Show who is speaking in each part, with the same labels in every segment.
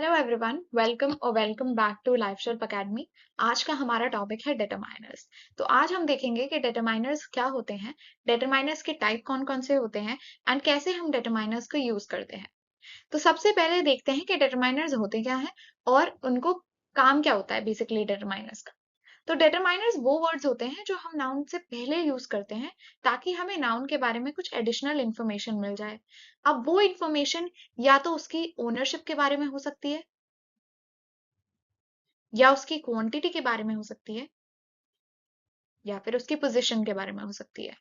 Speaker 1: Hello everyone, welcome back to Lifeshelp Academy. आज का हमारा टॉपिक है डिटरमाइनर्स। तो आज हम देखेंगे कि डिटरमाइनर्स क्या होते हैं, डिटरमाइनर्स के टाइप कौन कौन से होते हैं एंड कैसे हम डिटरमाइनर्स को यूज करते हैं। तो सबसे पहले देखते हैं कि डिटरमाइनर्स होते क्या हैं और उनको काम क्या होता है बेसिकली डिटरमाइनर्स का। तो डिटरमाइनर्स वो वर्ड्स होते हैं जो हम नाउन से पहले यूज करते हैं ताकि हमें नाउन के बारे में कुछ एडिशनल इंफॉर्मेशन मिल जाए। अब वो इंफॉर्मेशन या तो उसकी ओनरशिप के बारे में हो सकती है या उसकी क्वांटिटी के बारे में हो सकती है या फिर उसकी पोजीशन के बारे में हो सकती है।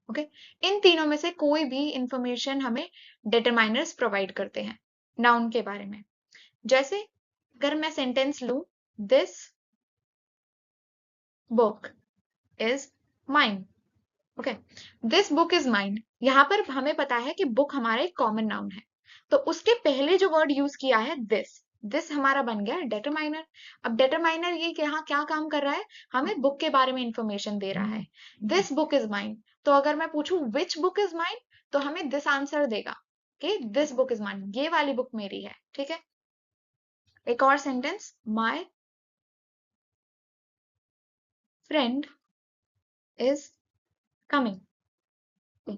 Speaker 1: ओके, इन तीनों में से कोई भी इंफॉर्मेशन हमें डिटरमाइनर्स प्रोवाइड करते हैं नाउन के बारे में। जैसे अगर मैं सेंटेंस लूं, this book is mine. Okay, this book is mine, यहां पर हमें पता है कि बुक हमारा एक कॉमन नाउन है, तो उसके पहले जो वर्ड यूज किया है दिस हमारा बन गया डिटरमाइनर। अब डिटरमाइनर ये यहाँ क्या काम कर रहा है, हमें बुक के बारे में इंफॉर्मेशन दे रहा है। दिस बुक इज माइन, तो अगर मैं पूछूं विच बुक इज माइन, तो हमें दिस आंसर देगा कि दिस बुक इज माइन, ये वाली बुक मेरी है। ठीक है, एक और sentence, my friend is coming.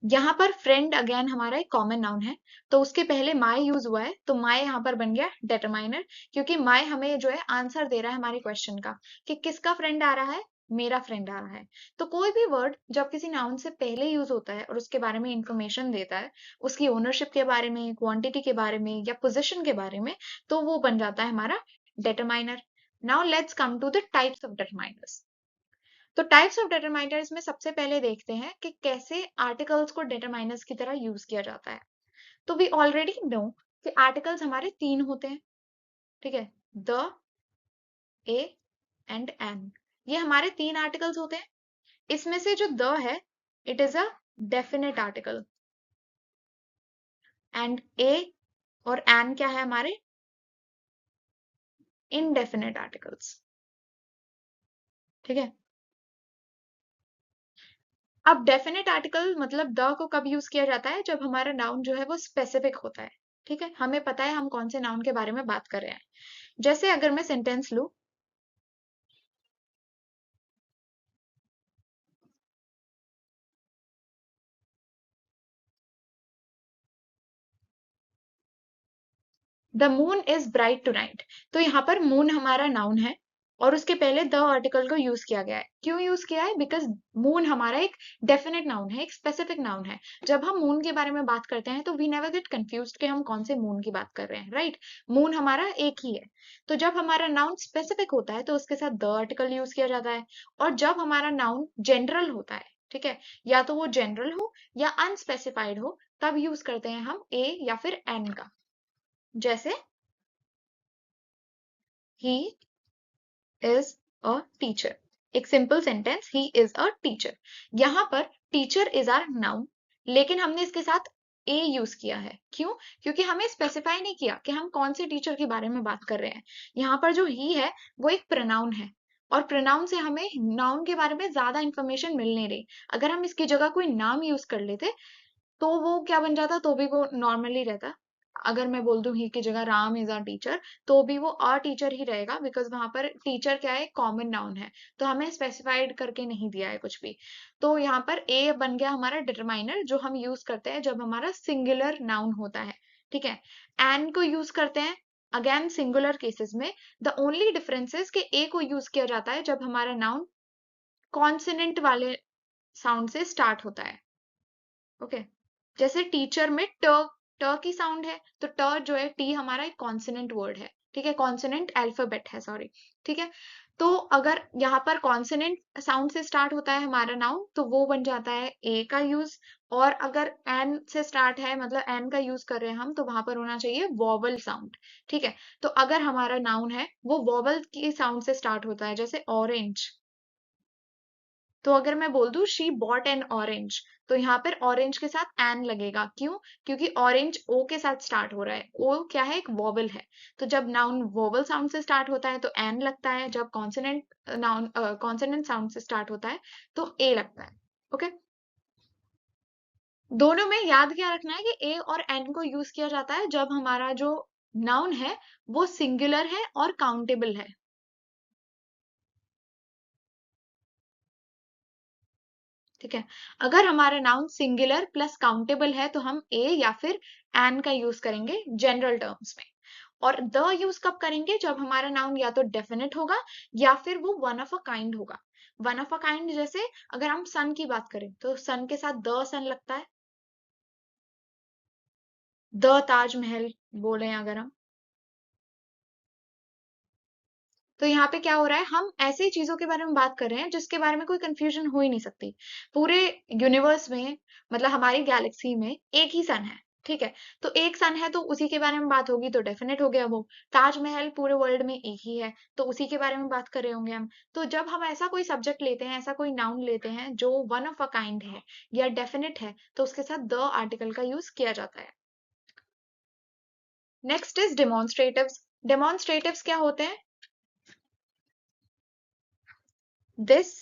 Speaker 1: यहाँ पर फ्रेंड अगेन हमारा एक कॉमन नाउन है, तो उसके पहले माई यूज हुआ है, तो माई यहाँ पर बन गया डिटरमाइनर, क्योंकि माई हमें जो है आंसर दे रहा है हमारे क्वेश्चन का कि किसका फ्रेंड आ रहा है, मेरा फ्रेंड आ रहा है। तो कोई भी वर्ड जब किसी नाउन से पहले यूज होता है और उसके बारे में इंफॉर्मेशन देता है, उसकी ओनरशिप के बारे में, क्वांटिटी के बारे में या पोजिशन के बारे में, तो वो बन जाता है हमारा determiner. Now let's come to the types of determiners. तो टाइप्स ऑफ डिटरमाइनर्स में सबसे पहले देखते हैं कि कैसे आर्टिकल्स को डिटरमाइनर्स की तरह यूज किया जाता है। तो वी ऑलरेडी नो कि आर्टिकल्स हमारे तीन होते हैं। ठीक है, द, ए एंड एन, ये हमारे तीन आर्टिकल्स होते हैं। इसमें से जो द है, it is a definite article, and a और एन क्या है हमारे, इनडेफिनेट आर्टिकल्स। ठीक है, अब डेफिनेट आर्टिकल मतलब द को कब यूज किया जाता है, जब हमारा नाउन जो है वो स्पेसिफिक होता है। ठीक है, हमें पता है हम कौन से नाउन के बारे में बात कर रहे हैं। जैसे अगर मैं सेंटेंस लूं, the moon is bright tonight, तो यहाँ पर मून हमारा नाउन है और उसके पहले द आर्टिकल को यूज किया गया है। क्यों यूज किया है, बिकॉज मून हमारा एक डेफिनेट नाउन है, एक स्पेसिफिक नाउन है। जब हम मून के बारे में बात करते हैं तो वी नेवर गेट कंफ्यूज्ड कि हम कौन से मून की बात कर रहे हैं, राइट। मून हमारा एक ही है। तो जब हमारा नाउन स्पेसिफिक होता है तो उसके साथ द आर्टिकल यूज किया जाता है। और जब हमारा नाउन जनरल होता है, ठीक है, या तो वो जनरल हो या अनस्पेसिफाइड हो, तब यूज करते हैं हम ए या फिर एन का। जैसे he is a teacher, एक simple sentence, he is a teacher। यहाँ पर टीचर इज आर नाउन, लेकिन हमने इसके साथ ए यूज किया है। क्यों, क्योंकि हमें स्पेसिफाई नहीं किया कि हम कौन से टीचर के बारे में बात कर रहे हैं। यहाँ पर जो ही है वो एक प्रोनाउन है, और प्रोनाउन से हमें नाउन के बारे में ज्यादा इंफॉर्मेशन मिल नहीं रही। अगर हम इसकी जगह कोई नाम यूज कर लेते तो वो क्या बन जाता, तो भी वो नॉर्मली रहता। अगर मैं बोल दूं ही की जगह राम इज अ टीचर, तो भी वो अ टीचर ही रहेगा, बिकॉज वहां पर टीचर क्या है, कॉमन नाउन है, तो हमें स्पेसिफाइड करके नहीं दिया है कुछ भी। तो यहाँ पर ए बन गया हमारा डिटरमाइनर, जो हम यूज करते हैं जब हमारा सिंगुलर नाउन होता है। ठीक है, एन को यूज करते हैं अगेन सिंगुलर केसेस में। द ओनली डिफरेंस इज कि ए को यूज किया जाता है जब हमारा नाउन कॉन्सोनेंट वाले साउंड से स्टार्ट होता है। ओके, जैसे टीचर में ट, ट की साउंड है, तो ट जो है, टी हमारा एक कॉन्सोनेंट वर्ड है। ठीक है, कॉन्सोनेंट अल्फाबेट है, सॉरी। ठीक है, तो अगर यहाँ पर कॉन्सोनेंट साउंड से स्टार्ट होता है हमारा नाउन, तो वो बन जाता है ए का यूज। और अगर एन से स्टार्ट है, मतलब एन का यूज कर रहे हैं हम, तो वहां पर होना चाहिए वॉवल साउंड। ठीक है, तो अगर हमारा नाउन है वो वॉवल की साउंड से स्टार्ट होता है, जैसे ऑरेंज, तो अगर मैं बोल दूं शी बॉट एन ऑरेंज, तो यहाँ पर ऑरेंज के साथ एन लगेगा। क्यों, क्योंकि ऑरेंज ओ के साथ स्टार्ट हो रहा है, ओ क्या है, एक वॉवल है। तो जब नाउन वॉवल साउंड से स्टार्ट होता है तो एन लगता है, जब कॉन्सोनेंट नाउन कॉन्सोनेंट साउंड से स्टार्ट होता है तो ए लगता है। ओके, दोनों में याद क्या रखना है कि ए और एन को यूज किया जाता है जब हमारा जो नाउन है वो सिंगुलर है और काउंटेबल है। ठीक है, अगर हमारा नाउन सिंगुलर प्लस काउंटेबल है तो हम ए या फिर एन का यूज करेंगे जनरल टर्म्स में। और द यूज कब करेंगे? जब हमारा नाउन या तो डेफिनेट होगा या फिर वो वन ऑफ अ काइंड होगा। वन ऑफ अ काइंड जैसे अगर हम सन की बात करें तो सन के साथ द सन लगता है। द ताजमहल बोले अगर हम, तो यहाँ पे क्या हो रहा है, हम ऐसी चीजों के बारे में बात कर रहे हैं जिसके बारे में कोई कंफ्यूजन हो ही नहीं सकती। पूरे यूनिवर्स में, मतलब हमारी गैलेक्सी में एक ही सन है। ठीक है, तो एक सन है तो उसी के बारे में बात होगी तो डेफिनेट हो गया वो। ताजमहल पूरे वर्ल्ड में एक ही है तो उसी के बारे में बात कर रहे होंगे हम। तो जब हम ऐसा कोई सब्जेक्ट लेते हैं, ऐसा कोई नाउन लेते हैं जो वन ऑफ अ काइंड है या डेफिनेट है, तो उसके साथ द आर्टिकल का यूज किया जाता है। Next is डेमोन्स्ट्रेटिव्स। डेमोन्स्ट्रेटिव्स क्या होते हैं? दिस,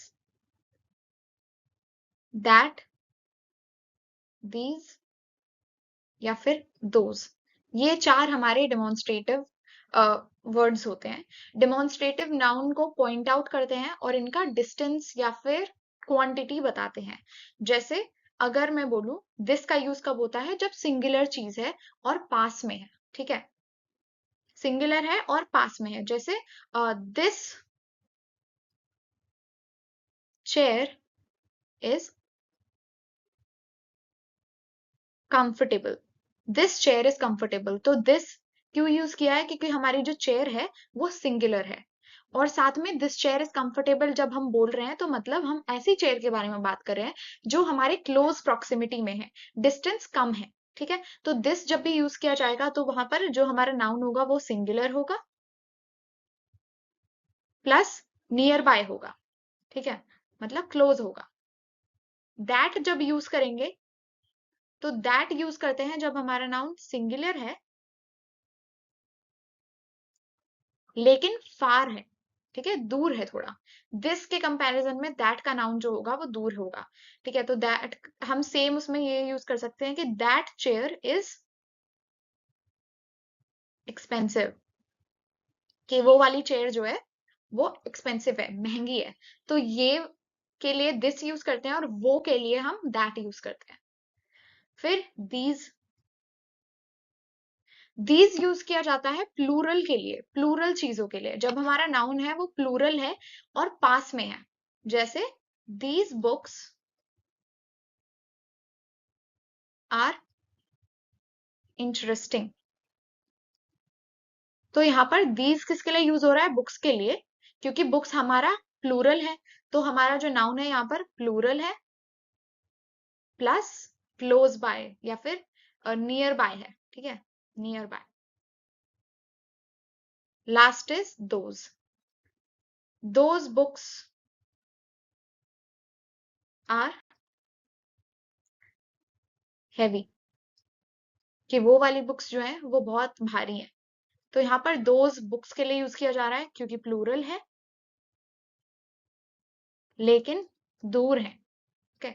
Speaker 1: दैट, these या फिर those, ये चार हमारे डेमोन्स्ट्रेटिव वर्ड्स होते हैं। डेमोन्स्ट्रेटिव नाउन को पॉइंट आउट करते हैं और इनका डिस्टेंस या फिर क्वांटिटी बताते हैं। जैसे अगर मैं बोलूं दिस का यूज कब होता है? जब सिंगुलर चीज है और पास में है। ठीक है, सिंगुलर है और पास में है। जैसे this chair is comfortable. This chair is comfortable, तो दिस क्यों यूज किया है? क्योंकि हमारी जो चेयर है वो सिंगुलर है। और साथ में दिस चेयर इज कंफर्टेबल जब हम बोल रहे हैं तो मतलब हम ऐसी चेयर के बारे में बात कर रहे हैं जो हमारे क्लोज प्रॉक्सिमिटी में है, डिस्टेंस कम है। ठीक है, तो दिस जब भी यूज किया जाएगा तो वहां पर जो हमारा नाउन होगा वो सिंगुलर होगा प्लस नियर बाय होगा। ठीक है, मतलब क्लोज होगा। दैट जब यूज करेंगे तो दैट यूज करते हैं जब हमारा नाउन सिंगुलर है लेकिन फार है। ठीक है, दूर है थोड़ा। दिस के कंपैरिजन में दैट का नाउन जो होगा वो दूर होगा। ठीक है, तो दैट हम सेम उसमें ये यूज कर सकते हैं कि दैट चेयर इज एक्सपेंसिव, कि वो वाली चेयर जो है वो एक्सपेंसिव है, महंगी है। तो ये के लिए दिस यूज करते हैं और वो के लिए हम दैट यूज करते हैं। फिर दीज यूज किया जाता है प्लूरल के लिए, प्लूरल चीजों के लिए, जब हमारा नाउन है वो प्लूरल है और पास में है। जैसे दीज बुक्स आर इंटरेस्टिंग। तो यहाँ पर दीज किसके लिए यूज हो रहा है? बुक्स के लिए, क्योंकि बुक्स हमारा प्लूरल है। तो हमारा जो नाउन है यहाँ पर प्लूरल है प्लस क्लोज बाय या फिर नियर बाय है। ठीक है, nearby. Last is those books are heavy, कि वो वाली बुक्स जो है वो बहुत भारी है। तो यहाँ पर दोज बुक्स के लिए यूज किया जा रहा है क्योंकि प्लूरल है लेकिन दूर है। ओके,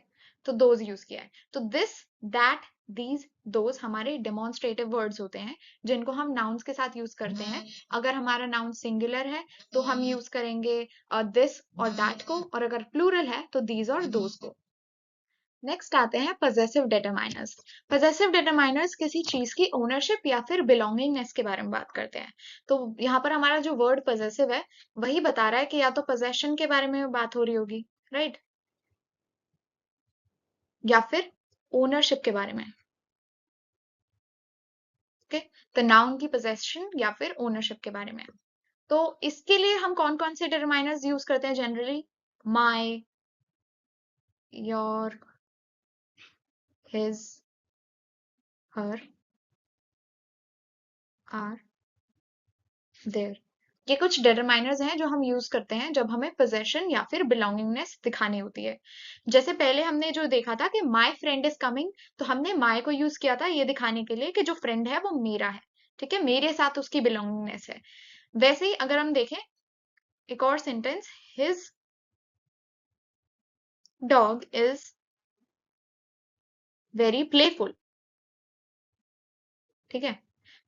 Speaker 1: तो दोज यूज किया है। तो दिस, दैट, दीज, दोज हमारे डेमोन्स्ट्रेटिव वर्ड्स होते हैं जिनको हम नाउन्स के साथ यूज करते हैं। अगर हमारा नाउन सिंगुलर है तो हम यूज करेंगे दिस और दैट को, और अगर प्लूरल है तो दीज और दोज को। नेक्स्ट आते हैं पजेसिव डिटरमाइनर्स। पजेसिव डिटरमाइनर्स किसी चीज की ओनरशिप या फिर बिलोंगिंगनेस के बारे में बात करते हैं। तो यहाँ पर हमारा जो वर्ड पजेसिव है वही बता रहा है कि या तो पोजेशन के बारे में बात हो रही होगी, राइट, या फिर ओनरशिप के बारे में। ओके, तो नाउन की पोजेशन या फिर ओनरशिप के बारे में। तो इसके लिए हम कौन कौन से डिटरमाइनर्स यूज करते हैं generally? My, your, his, her, our, their. ये कुछ डिटरमाइनर्स हैं जो हम यूज करते हैं जब हमें पोजेशन या फिर बिलोंगिंगनेस दिखानी होती है। जैसे पहले हमने जो देखा था कि माय फ्रेंड इज कमिंग, तो हमने माय को यूज किया था ये दिखाने के लिए कि जो फ्रेंड है वो मेरा है। ठीक है, मेरे साथ उसकी बिलोंगिंगनेस है। वैसे ही अगर हम देखें एक और sentence, his dog is very playful. ठीक है,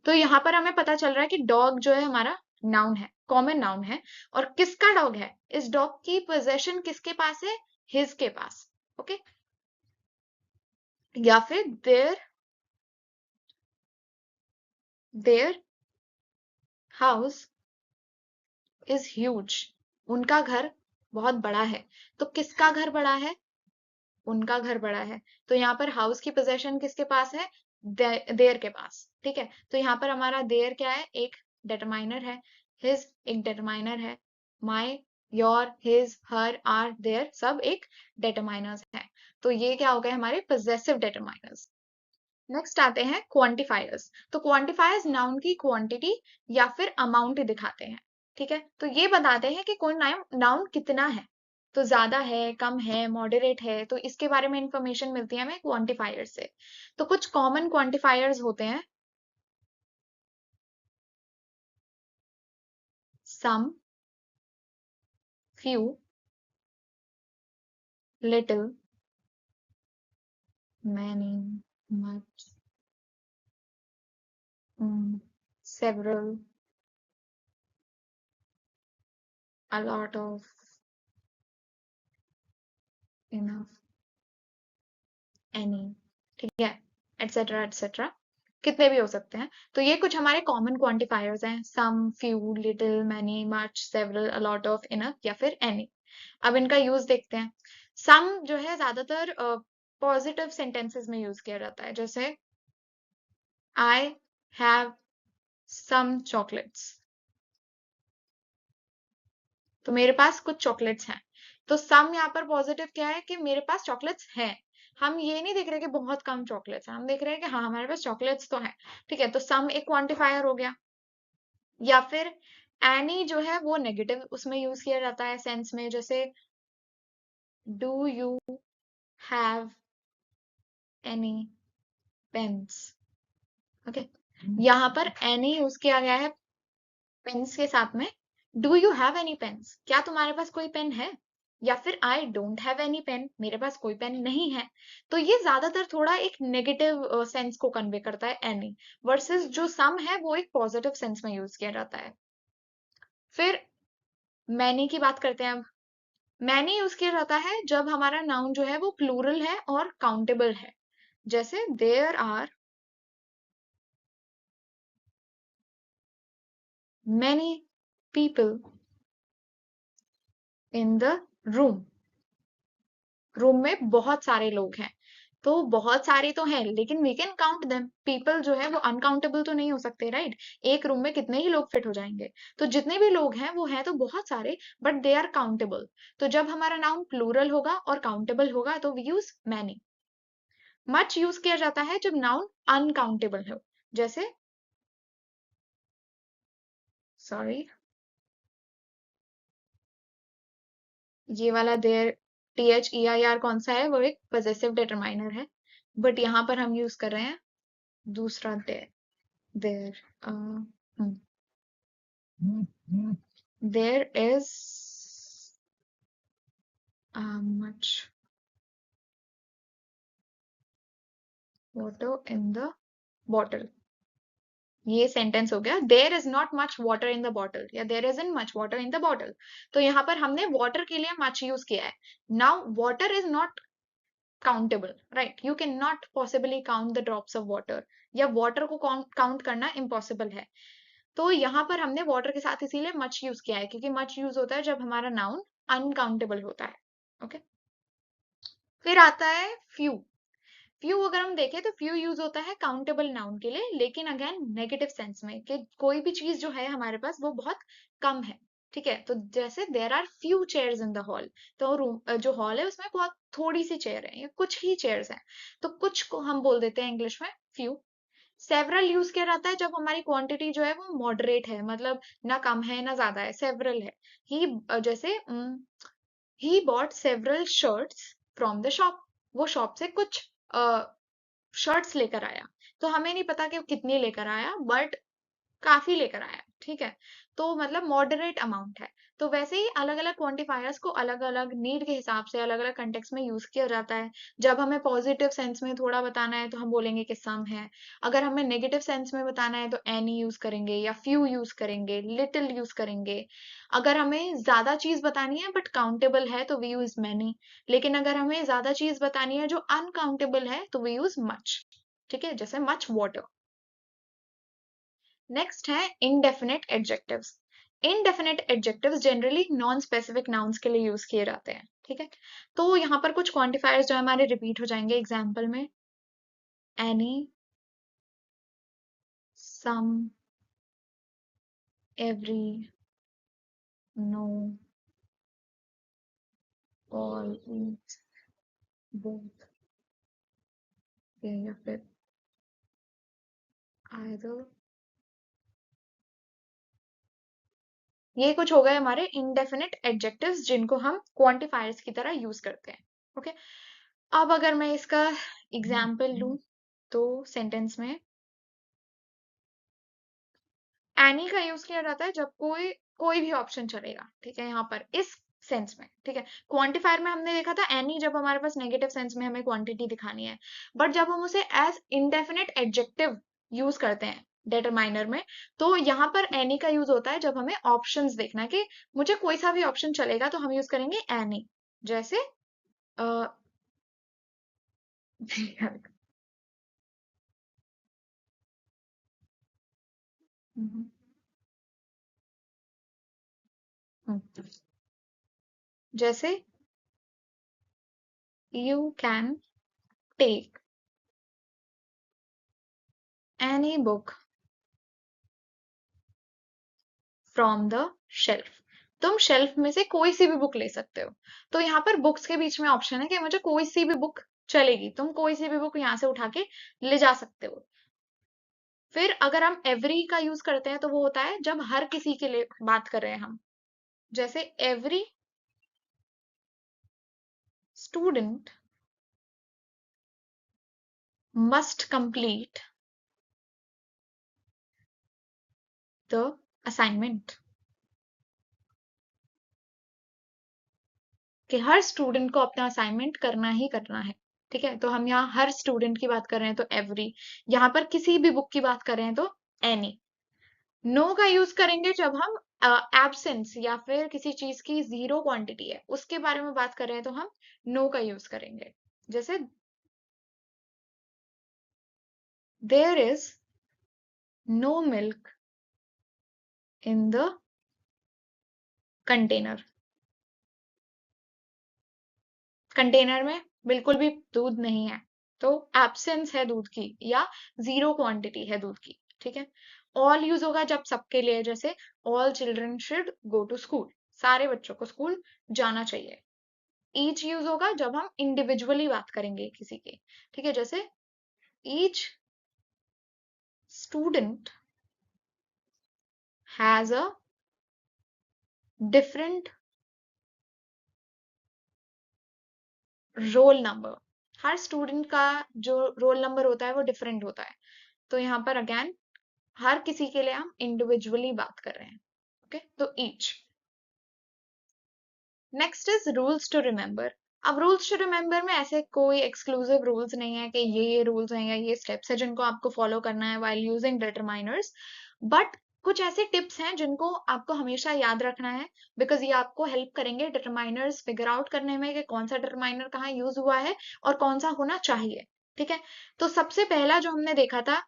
Speaker 1: तो यहाँ पर हमें पता चल रहा है कि डॉग जो है हमारा नाउन है, कॉमन नाउन है। और किसका डॉग है? इस डॉग की पोजेशन किसके पास है? हिज के पास। ओके, या फिर देयर हाउस इज ह्यूज, उनका घर बहुत बड़ा है। तो किसका घर बड़ा है? उनका घर बड़ा है। तो यहाँ पर हाउस की पोजेशन किसके पास है? देयर के पास। ठीक है, तो यहाँ पर हमारा देयर क्या है? एक डिटरमाइनर है। हिज एक डिटरमाइनर है। My, your, his, her, our, their सब एक डिटरमाइनर्स है। तो ये क्या हो गए हमारे पोजेसिव डिटरमाइनर्स। नेक्स्ट आते हैं क्वांटिफायर्स। तो क्वांटिफायर्स नाउन की क्वांटिटी या फिर अमाउंट दिखाते हैं। ठीक है, तो ये बताते हैं कि कोई नाउन कितना है, तो ज्यादा है, कम है, मॉडरेट है, तो इसके बारे में इंफॉर्मेशन मिलती है हमें क्वांटिफायर से। तो कुछ कॉमन क्वांटिफायर्स होते हैं: some, few, little, many, much, several, a lot of, enough, any। ठीक है, एटसेट्रा एटसेट्रा, कितने भी हो सकते हैं। तो ये कुछ हमारे कॉमन क्वांटिफायर्स हैं: some, few, little, many, much, several, a lot of, enough या फिर एनी। अब इनका यूज देखते हैं। सम जो है ज्यादातर पॉजिटिव सेंटेंसेस में यूज किया जाता है, जैसे आई हैव सम चॉकलेट्स, तो मेरे पास कुछ चॉकलेट्स हैं। तो सम यहाँ पर पॉजिटिव क्या है? कि मेरे पास चॉकलेट्स हैं। हम ये नहीं देख रहे कि बहुत कम चॉकलेट्स हैं, हम देख रहे हैं कि हाँ हमारे पास चॉकलेट्स तो हैं। ठीक है, तो सम एक क्वांटिफायर हो गया। या फिर एनी जो है वो नेगेटिव उसमें यूज किया जाता है सेंस में, जैसे do you have any pens. Okay, यहाँ पर एनी यूज किया गया है पेन्स के साथ में। Do you have any pens, क्या तुम्हारे पास कोई पेन है? या फिर I don't have any pen, मेरे पास कोई पेन नहीं है। तो ये ज्यादातर थोड़ा एक नेगेटिव सेंस को कन्वे करता है एनी, वर्सेस जो सम है वो एक पॉजिटिव सेंस में यूज किया जाता है। फिर मैनी की बात करते हैं अब। मैनी यूज किया जाता है जब हमारा नाउन जो है वो प्लूरल है और काउंटेबल है, जैसे there are many people in the room. Room में बहुत सारे लोग हैं। तो बहुत सारे तो हैं लेकिन we can count them. People जो है वो अनकाउंटेबल तो नहीं हो सकते, राइट? एक रूम में कितने ही लोग फिट हो जाएंगे। तो जितने भी लोग हैं वो हैं तो बहुत सारे, बट दे आर काउंटेबल। तो जब हमारा नाउन प्लूरल होगा और काउंटेबल होगा तो we use many. Much use किया जाता है जब नाउन अनकाउंटेबल हो, जैसे सॉरी, ये वाला देयर, THEIR कौन सा है? वो एक पजेसिव डिटरमाइनर है, बट यहाँ पर हम यूज कर रहे हैं दूसरा there. There there is much water in the bottle। ये सेंटेंस हो गया, there is not much water in the bottle या there is in much water in the bottle. तो यहाँ पर हमने वाटर के लिए मच यूज किया है। Now water is not countable, right? You can not possibly count the drops of water, या वाटर को काउंट करना इम्पॉसिबल है। तो यहाँ पर हमने वाटर के साथ इसीलिए मच यूज किया है, क्योंकि मच यूज होता है जब हमारा नाउन अनकाउंटेबल होता है। ओके, फिर आता है फ्यू। फ्यू अगर हम देखें तो फ्यू यूज होता है काउंटेबल नाउन के लिए, लेकिन अगेन नेगेटिव सेंस में, कि कोई भी चीज जो है हमारे पास वो बहुत कम है। ठीक है, तो जैसे there are few chairs in the hall, तो रूम जो हॉल है उसमें बहुत थोड़ी सी चेयर है या कुछ ही चेयर्स हैं। तो कुछ को हम बोल देते हैं इंग्लिश में फ्यू। सेवरल यूज किया जाता है जब हमारी क्वांटिटी जो है वो मॉडरेट है, मतलब ना कम है ना ज्यादा है, सेवरल है। ही जैसे he bought several shirts from the shop, वो शॉप से कुछ शर्ट्स लेकर आया। तो हमें नहीं पता कि वो कितनी लेकर आया, बट काफी लेकर आया। ठीक है, तो मतलब मॉडरेट अमाउंट है। तो वैसे ही अलग अलग क्वांटिफायर्स को अलग अलग नीड के हिसाब से अलग अलग कंटेक्स्ट में यूज किया जाता है। जब हमें पॉजिटिव सेंस में थोड़ा बताना है तो हम बोलेंगे कि सम है। अगर हमें नेगेटिव सेंस में बताना है तो एनी यूज करेंगे या फ्यू यूज करेंगे, लिटिल यूज करेंगे। अगर हमें ज्यादा चीज बतानी है बट काउंटेबल है तो वी यूज मैनी। लेकिन अगर हमें ज्यादा चीज बतानी है जो अनकाउंटेबल है तो वी यूज मच। ठीक है, जैसे मच वाटर। नेक्स्ट है indefinite adjectives. Indefinite adjectives generally non specific nouns के लिए यूज किए जाते हैं। ठीक है, तो यहाँ पर कुछ क्वांटिफायर्स जो हमारे रिपीट हो जाएंगे एग्जाम्पल में। Any, some, every, no, all, each, both, या फिर आइदर। ये कुछ हो गए हमारे इनडेफिनेट एडजेक्टिव्स जिनको हम क्वांटिफायर्स की तरह यूज करते हैं। ओके, अब अगर मैं इसका एग्जाम्पल लूं तो सेंटेंस में एनी का यूज किया जाता है जब कोई कोई भी ऑप्शन चलेगा। ठीक है, यहाँ पर इस सेंस में। ठीक है, क्वांटिफायर में हमने देखा था एनी जब हमारे पास नेगेटिव सेंस में हमें क्वांटिटी दिखानी है। बट जब हम उसे एज इंडेफिनिट एडजेक्टिव यूज करते हैं डिटरमाइनर में, तो यहाँ पर एनी का यूज होता है जब हमें ऑप्शंस देखना है कि मुझे कोई सा भी ऑप्शन चलेगा तो हम यूज करेंगे एनी। जैसे अ, हम्म, जैसे you can take any book from the shelf. तुम शेल्फ में से कोई सी भी बुक ले सकते हो। तो यहाँ पर बुक्स के बीच में ऑप्शन है कि मुझे कोई सी भी बुक चलेगी, तुम कोई सी भी बुक यहाँ से उठा के ले जा सकते हो। फिर अगर हम एवरी का यूज करते हैं तो वो होता है जब हर किसी के लिए बात कर रहे हैं हम। जैसे every student must complete the assignment. कि हर स्टूडेंट को अपना असाइनमेंट करना ही करना है। ठीक है, तो हम यहाँ हर स्टूडेंट की बात कर रहे हैं तो एवरी। यहाँ पर किसी भी बुक की बात कर रहे हैं तो एनी। नो का यूज करेंगे जब हम एब्सेंस या फिर किसी चीज की जीरो क्वांटिटी है उसके बारे में बात कर रहे हैं तो हम नो का यूज करेंगे। जैसे there is no milk in the container. Container में बिल्कुल भी दूध नहीं है, तो एब्सेंस है दूध की या जीरो क्वांटिटी है दूध की। ठीक है, ऑल यूज होगा जब सबके लिए, जैसे all children should go to school, सारे बच्चों को स्कूल जाना चाहिए। ईच यूज होगा जब हम इंडिविजुअली बात करेंगे किसी के। ठीक है, जैसे each student has a different roll number. Her student का जो रोल नंबर होता है वो डिफरेंट होता है। तो यहाँ पर अगेन हर किसी के लिए हम इंडिविजुअली बात कर रहे हैं। ओके, तो each. Next is rules to remember. अब रूल्स टू रिमेम्बर में ऐसे कोई एक्सक्लूसिव रूल्स नहीं है कि ये रूल्स हैं या ये स्टेप्स है जिनको आपको फॉलो करना है व्हाइल यूजिंग डिटरमाइनर्स। बट कुछ ऐसे टिप्स हैं जिनको आपको हमेशा याद रखना है, बिकॉज ये आपको हेल्प करेंगे डिटरमाइनर्स फिगर आउट करने में कि कौन सा डिटरमाइनर कहाँ यूज हुआ है और कौन सा होना चाहिए। ठीक है, तो सबसे पहला जो हमने देखा था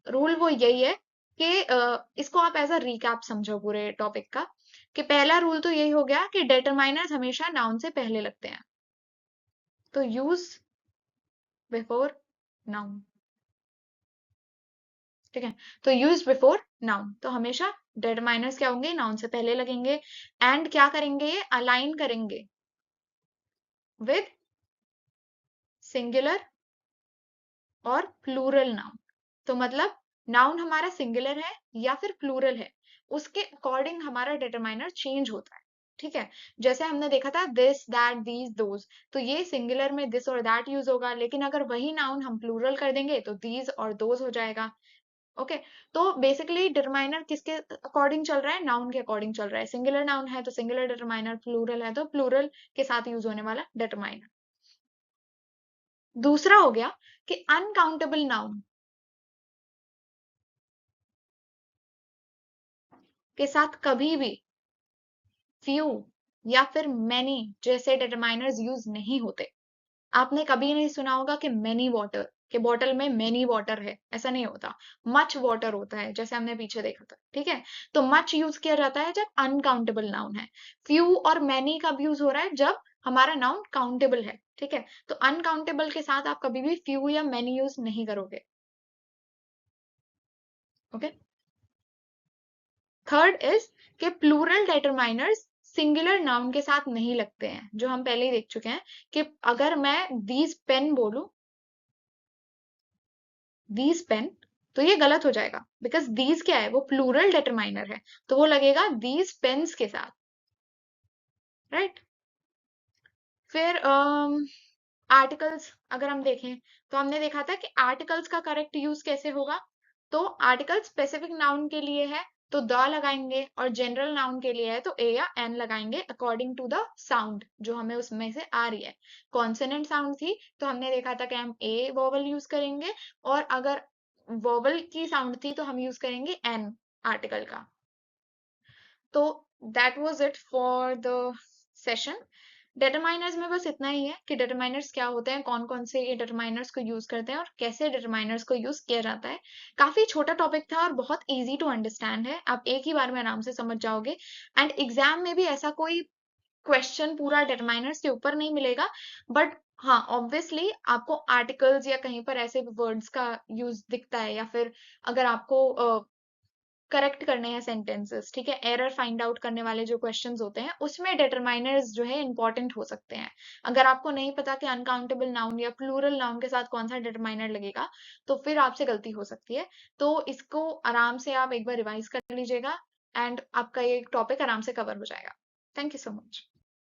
Speaker 1: रूल वो यही है कि इसको आप एज अ रिकैप समझो पूरे टॉपिक का। कि पहला रूल तो यही हो गया कि डिटरमाइनर्स हमेशा नाउन से पहले लगते हैं, तो यूज बिफोर नाउन। ठीक है, तो यूज बिफोर नाउन तो हमेशा डिटरमाइनर्स क्या होंगे, नाउन से पहले लगेंगे। एंड क्या करेंगे, ये अलाइन करेंगे विद सिंगुलर और प्लूरल नाउन। तो मतलब नाउन हमारा सिंगुलर है या फिर प्लूरल है, उसके अकॉर्डिंग हमारा डिटरमाइनर चेंज होता है। ठीक है, जैसे हमने देखा था दिस दैट दीज दोज, तो ये सिंगुलर में दिस और दैट यूज होगा, लेकिन अगर वही नाउन हम प्लूरल कर देंगे तो दीज और दोज हो जाएगा। ओके, तो बेसिकली डिटरमाइनर किसके अकॉर्डिंग चल रहा है? नाउन के अकॉर्डिंग चल रहा है। सिंगुलर नाउन है तो सिंगुलर डिटरमाइनर, प्लूरल है तो प्लूरल के साथ यूज होने वाला डिटरमाइनर। दूसरा हो गया कि अनकाउंटेबल नाउन के साथ कभी भी फ्यू या फिर मैनी जैसे डिटरमाइनर्स यूज नहीं होते। आपने कभी नहीं सुना होगा कि मैनी वाटर, के बॉटल में मैनी वाटर है, ऐसा नहीं होता। मच वाटर होता है, जैसे हमने पीछे देखा था, ठीक है। तो मच यूज किया जाता है जब अनकाउंटेबल नाउन है। फ्यू और मैनी कब यूज हो रहा है? जब हमारा नाउन काउंटेबल है, ठीक है। तो अनकाउंटेबल के साथ आप कभी भी फ्यू या मैनी यूज नहीं करोगे। ओके। थर्ड इज कि प्लूरल डिटरमाइनर्स सिंगुलर नाउन के साथ नहीं लगते हैं, जो हम पहले ही देख चुके हैं कि अगर मैं दीज पेन बोलूं, दीज पेन, तो ये गलत हो जाएगा, बिकॉज दीज क्या है? वो प्लूरल डिटरमाइनर है, तो वो लगेगा दीज पेन्स के साथ, राइट। फिर आर्टिकल्स अगर हम देखें, तो हमने देखा था कि आर्टिकल्स का करेक्ट यूज कैसे होगा। तो आर्टिकल स्पेसिफिक नाउन के लिए है तो द लगाएंगे, और जनरल नाउन के लिए है तो ए या एन लगाएंगे अकॉर्डिंग टू द साउंड जो हमें उसमें से आ रही है। कॉन्सोनेंट साउंड थी तो हमने देखा था कि हम ए वोवल यूज करेंगे, और अगर वोवल की साउंड थी तो हम यूज करेंगे एन आर्टिकल का। तो that was it for the session. Determiners में बस इतना ही है कि डिटरमाइनर्स क्या होते हैं, कौन कौन से ये डिटरमाइनर्स को यूज करते हैं और कैसे डिटरमाइनर्स को यूज किया जाता है। काफी छोटा टॉपिक था और बहुत इजी टू अंडरस्टैंड है, आप एक ही बार में आराम से समझ जाओगे। एंड एग्जाम में भी ऐसा कोई क्वेश्चन पूरा डिटरमाइनर्स के ऊपर नहीं मिलेगा, बट हाँ ऑब्वियसली आपको आर्टिकल्स या कहीं पर ऐसे वर्ड्स का यूज दिखता है, या फिर अगर आपको करेक्ट करने हैं सेंटेंसेस, ठीक है, एरर फाइंड आउट करने वाले जो क्वेश्चंस होते हैं उसमें डिटरमाइनर्स जो है इंपॉर्टेंट हो सकते हैं। अगर आपको नहीं पता कि अनकाउंटेबल नाउन या प्लूरल नाउन के साथ कौन सा डिटरमाइनर लगेगा, तो फिर आपसे गलती हो सकती है। तो इसको आराम से आप एक बार रिवाइज कर लीजिएगा, एंड आपका ये टॉपिक आराम से कवर हो जाएगा। Thank you so much.